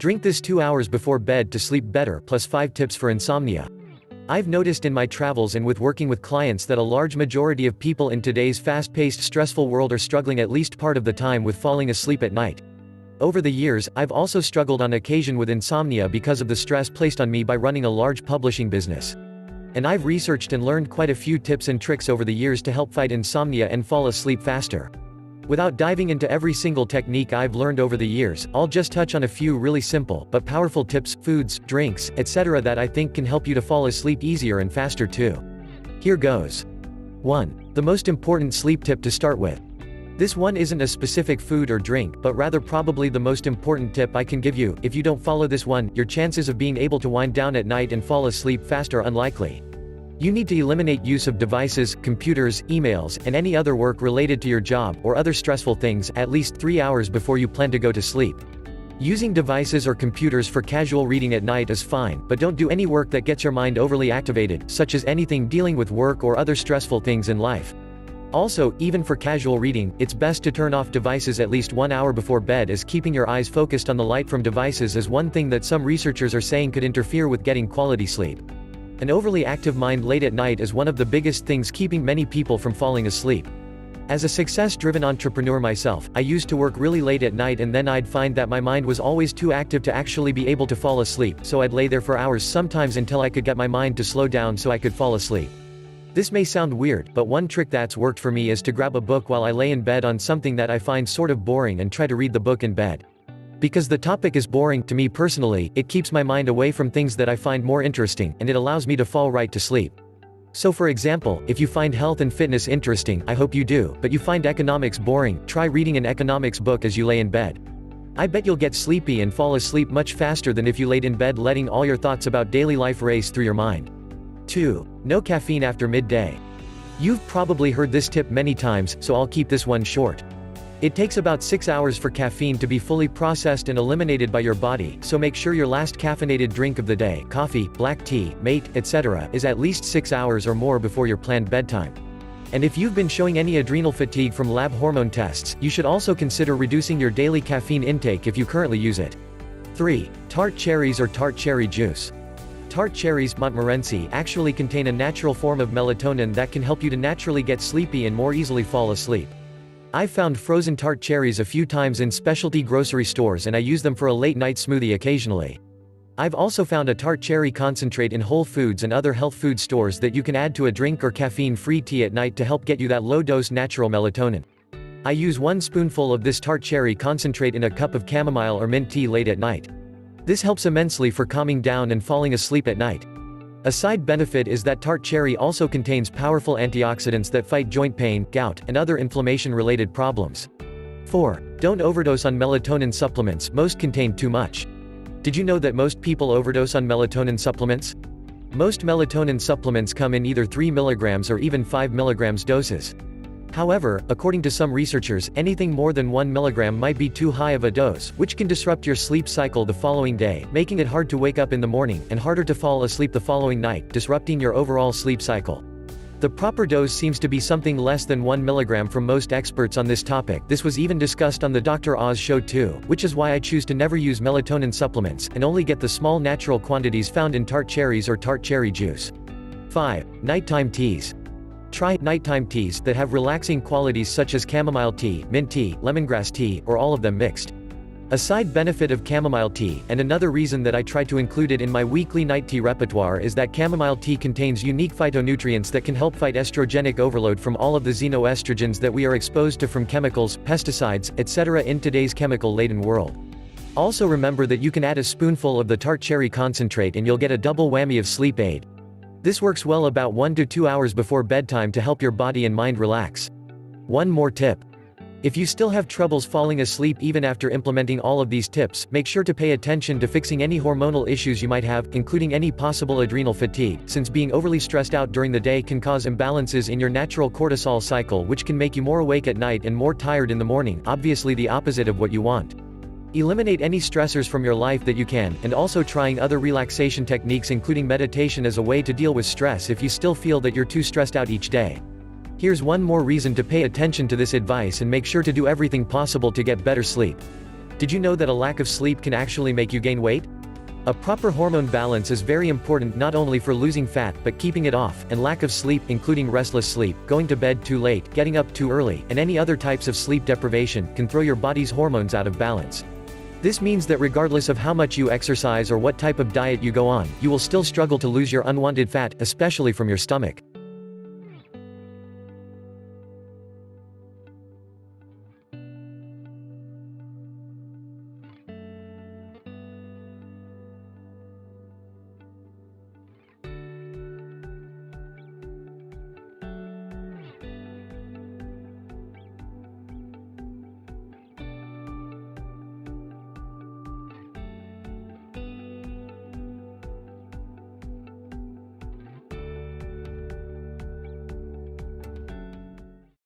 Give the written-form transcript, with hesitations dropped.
Drink this 2 hours before bed to sleep better, plus 5 tips for insomnia. I've noticed in my travels and with working with clients that a large majority of people in today's fast-paced, stressful world are struggling at least part of the time with falling asleep at night. Over the years, I've also struggled on occasion with insomnia because of the stress placed on me by running a large publishing business. And I've researched and learned quite a few tips and tricks over the years to help fight insomnia and fall asleep faster. Without diving into every single technique I've learned over the years, I'll just touch on a few really simple, but powerful tips, foods, drinks, etc. that I think can help you to fall asleep easier and faster too. Here goes. 1. The most important sleep tip to start with. This one isn't a specific food or drink, but rather probably the most important tip I can give you. If you don't follow this one, your chances of being able to wind down at night and fall asleep fast are unlikely. You need to eliminate use of devices, computers, emails, and any other work related to your job or other stressful things at least 3 hours before you plan to go to sleep. Using devices or computers for casual reading at night is fine, but don't do any work that gets your mind overly activated, such as anything dealing with work or other stressful things in life. Also, even for casual reading, it's best to turn off devices at least 1 hour before bed, as keeping your eyes focused on the light from devices is one thing that some researchers are saying could interfere with getting quality sleep. An overly active mind late at night is one of the biggest things keeping many people from falling asleep. As a success-driven entrepreneur myself, I used to work really late at night and then I'd find that my mind was always too active to actually be able to fall asleep, so I'd lay there for hours sometimes until I could get my mind to slow down so I could fall asleep. This may sound weird, but one trick that's worked for me is to grab a book while I lay in bed on something that I find sort of boring and try to read the book in bed. Because the topic is boring to me personally, it keeps my mind away from things that I find more interesting, and it allows me to fall right to sleep. So for example, if you find health and fitness interesting, I hope you do, but you find economics boring, try reading an economics book as you lay in bed. I bet you'll get sleepy and fall asleep much faster than if you laid in bed letting all your thoughts about daily life race through your mind. 2. No caffeine after midday. You've probably heard this tip many times, so I'll keep this one short. It takes about 6 hours for caffeine to be fully processed and eliminated by your body, so make sure your last caffeinated drink of the day, coffee, black tea, mate, etc., is at least 6 hours or more before your planned bedtime. And if you've been showing any adrenal fatigue from lab hormone tests, you should also consider reducing your daily caffeine intake if you currently use it. 3. Tart cherries or tart cherry juice. Tart cherries, Montmorency, actually contain a natural form of melatonin that can help you to naturally get sleepy and more easily fall asleep. I've found frozen tart cherries a few times in specialty grocery stores and I use them for a late-night smoothie occasionally. I've also found a tart cherry concentrate in Whole Foods and other health food stores that you can add to a drink or caffeine-free tea at night to help get you that low-dose natural melatonin. I use 1 spoonful of this tart cherry concentrate in a cup of chamomile or mint tea late at night. This helps immensely for calming down and falling asleep at night. A side benefit is that tart cherry also contains powerful antioxidants that fight joint pain, gout, and other inflammation-related problems. 4. Don't overdose on melatonin supplements, most contain too much. Did you know that most people overdose on melatonin supplements? Most melatonin supplements come in either 3 mg or even 5 mg doses. However, according to some researchers, anything more than 1 mg might be too high of a dose, which can disrupt your sleep cycle the following day, making it hard to wake up in the morning, and harder to fall asleep the following night, disrupting your overall sleep cycle. The proper dose seems to be something less than 1 mg from most experts on this topic. This was even discussed on the Dr. Oz show too, which is why I choose to never use melatonin supplements, and only get the small natural quantities found in tart cherries or tart cherry juice. 5. Nighttime teas. Try nighttime teas that have relaxing qualities such as chamomile tea, mint tea, lemongrass tea, or all of them mixed. A side benefit of chamomile tea, and another reason that I try to include it in my weekly night tea repertoire, is that chamomile tea contains unique phytonutrients that can help fight estrogenic overload from all of the xenoestrogens that we are exposed to from chemicals, pesticides, etc. in today's chemical-laden world. Also remember that you can add a spoonful of the tart cherry concentrate and you'll get a double whammy of sleep aid. This works well about 1 to 2 hours before bedtime to help your body and mind relax. One more tip. If you still have troubles falling asleep even after implementing all of these tips, make sure to pay attention to fixing any hormonal issues you might have, including any possible adrenal fatigue, since being overly stressed out during the day can cause imbalances in your natural cortisol cycle, which can make you more awake at night and more tired in the morning, obviously the opposite of what you want. Eliminate any stressors from your life that you can, and also trying other relaxation techniques including meditation as a way to deal with stress if you still feel that you're too stressed out each day. Here's one more reason to pay attention to this advice and make sure to do everything possible to get better sleep. Did you know that a lack of sleep can actually make you gain weight? A proper hormone balance is very important not only for losing fat but keeping it off, and lack of sleep, including restless sleep, going to bed too late, getting up too early, and any other types of sleep deprivation, can throw your body's hormones out of balance. This means that regardless of how much you exercise or what type of diet you go on, you will still struggle to lose your unwanted fat, especially from your stomach.